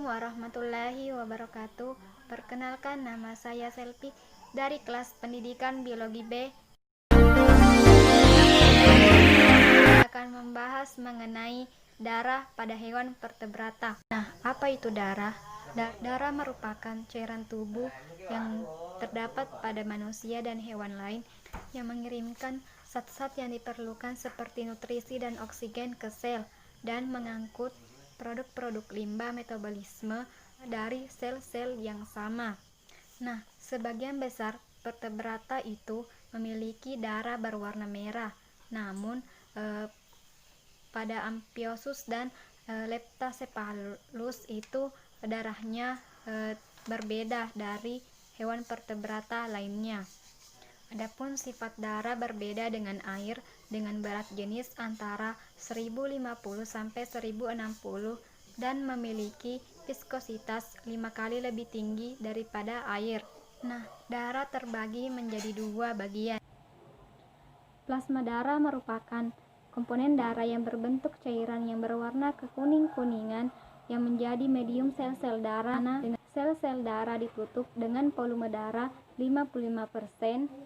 warahmatullahi wabarakatuh. Perkenalkan, nama saya Selvi dari kelas pendidikan biologi B. Akan membahas mengenai darah pada hewan vertebrata. Nah, apa itu darah? Darah merupakan cairan tubuh yang terdapat pada manusia dan hewan lain yang mengirimkan zat-zat yang diperlukan seperti nutrisi dan oksigen ke sel dan mengangkut produk-produk limbah metabolisme dari sel-sel yang sama. Nah, sebagian besar vertebrata itu memiliki darah berwarna merah. Namun, pada Amphiosus dan Leptocephalus itu darahnya berbeda dari hewan vertebrata lainnya. Adapun sifat darah berbeda dengan air dengan berat jenis antara 1050 sampai 1060 dan memiliki viskositas 5 kali lebih tinggi daripada air. Nah, darah terbagi menjadi dua bagian. Plasma darah merupakan komponen darah yang berbentuk cairan yang berwarna kekuning-kuningan yang menjadi medium sel-sel darah. Dengan sel-sel darah ditutup dengan volume darah 55%.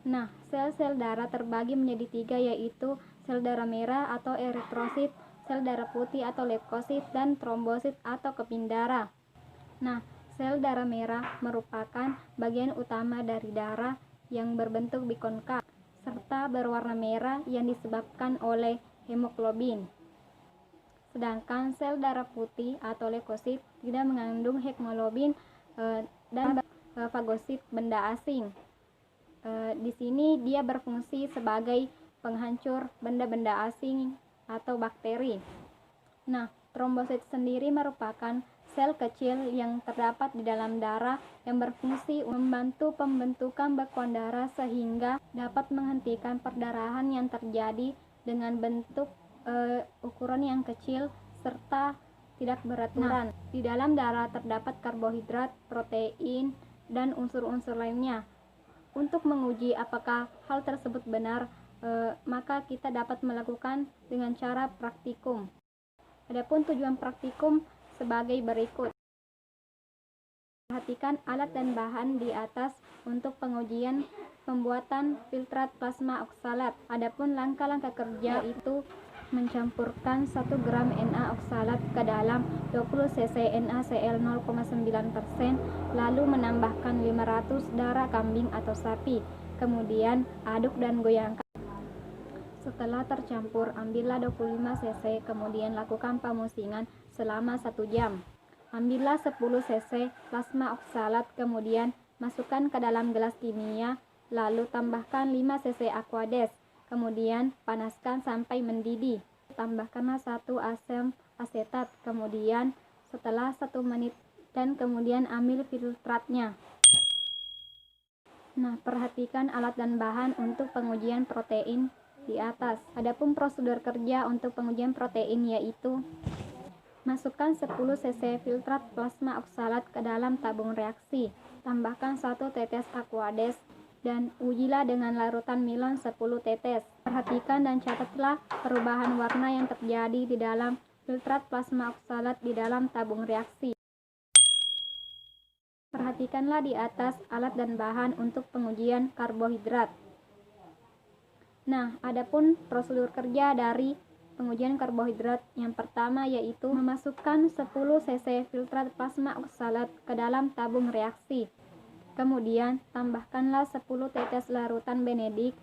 Nah, sel-sel darah terbagi menjadi tiga, yaitu sel darah merah atau eritrosit, sel darah putih atau leukosit, dan trombosit atau keping darah. Nah, sel darah merah merupakan bagian utama dari darah yang berbentuk bikonkaf serta berwarna merah yang disebabkan oleh hemoglobin. Sedangkan sel darah putih atau leukosit tidak mengandung hemoglobin dan fagosit benda asing. Di sini dia berfungsi sebagai penghancur benda-benda asing atau bakteri. Nah, trombosit sendiri merupakan sel kecil yang terdapat di dalam darah yang berfungsi membantu pembentukan bekuan darah sehingga dapat menghentikan perdarahan yang terjadi dengan bentuk ukuran yang kecil serta tidak beraturan. Di dalam darah terdapat karbohidrat, protein, dan unsur-unsur lainnya. Untuk menguji apakah hal tersebut benar, maka kita dapat melakukan dengan cara praktikum. Adapun tujuan praktikum sebagai berikut. Perhatikan alat dan bahan di atas untuk pengujian pembuatan filtrat plasma oksalat. Adapun langkah-langkah kerja itu mencampurkan 1 gram Na-oksalat ke dalam 20 cc NaCl 0,9%, lalu menambahkan 500 darah kambing atau sapi. Kemudian aduk dan goyangkan. Setelah tercampur, ambillah 25 cc, kemudian lakukan pemusingan selama 1 jam. Ambillah 10 cc plasma oksalat, kemudian masukkan ke dalam gelas kimia, lalu tambahkan 5 cc aquades. Kemudian panaskan sampai mendidih. Tambahkanlah 1 asam asetat. Kemudian setelah 1 menit dan kemudian ambil filtratnya. Nah, perhatikan alat dan bahan untuk pengujian protein di atas. Adapun prosedur kerja untuk pengujian protein yaitu masukkan 10 cc filtrat plasma oksalat ke dalam tabung reaksi. Tambahkan 1 tetes aquades dan ujilah dengan larutan milon 10 tetes. Perhatikan dan catatlah perubahan warna yang terjadi di dalam filtrat plasma oksalat di dalam tabung reaksi. Perhatikanlah di atas alat dan bahan untuk pengujian karbohidrat. Nah, adapun prosedur kerja dari pengujian karbohidrat yang pertama yaitu memasukkan 10 cc filtrat plasma oksalat ke dalam tabung reaksi. Kemudian, tambahkanlah 10 tetes larutan benedik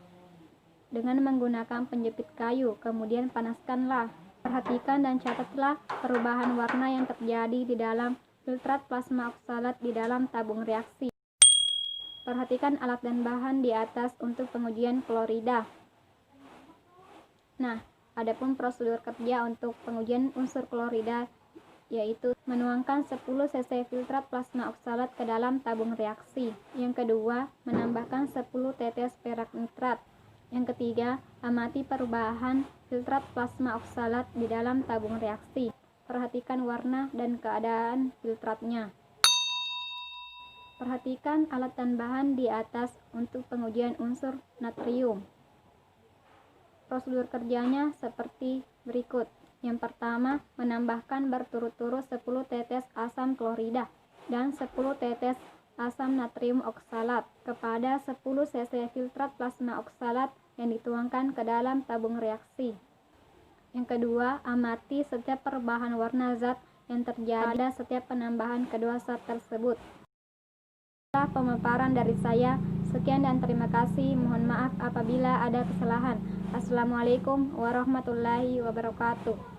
dengan menggunakan penjepit kayu. Kemudian panaskanlah. Perhatikan dan catatlah perubahan warna yang terjadi di dalam filtrat plasma oksalat di dalam tabung reaksi. Perhatikan alat dan bahan di atas untuk pengujian klorida. Nah, adapun prosedur kerja untuk pengujian unsur klorida yaitu menuangkan 10 cc filtrat plasma oksalat ke dalam tabung reaksi. Yang kedua, menambahkan 10 tetes perak nitrat. Yang ketiga, amati perubahan filtrat plasma oksalat di dalam tabung reaksi. Perhatikan warna dan keadaan filtratnya. Perhatikan alat dan bahan di atas untuk pengujian unsur natrium. Prosedur kerjanya seperti berikut. Yang pertama, menambahkan berturut-turut 10 tetes asam klorida dan 10 tetes asam natrium oksalat kepada 10 cc filtrat plasma oksalat yang dituangkan ke dalam tabung reaksi. Yang kedua, amati setiap perubahan warna zat yang terjadi pada setiap penambahan kedua zat tersebut. Itulah pemaparan dari saya. Sekian dan terima kasih. Mohon maaf apabila ada kesalahan. Assalamualaikum warahmatullahi wabarakatuh.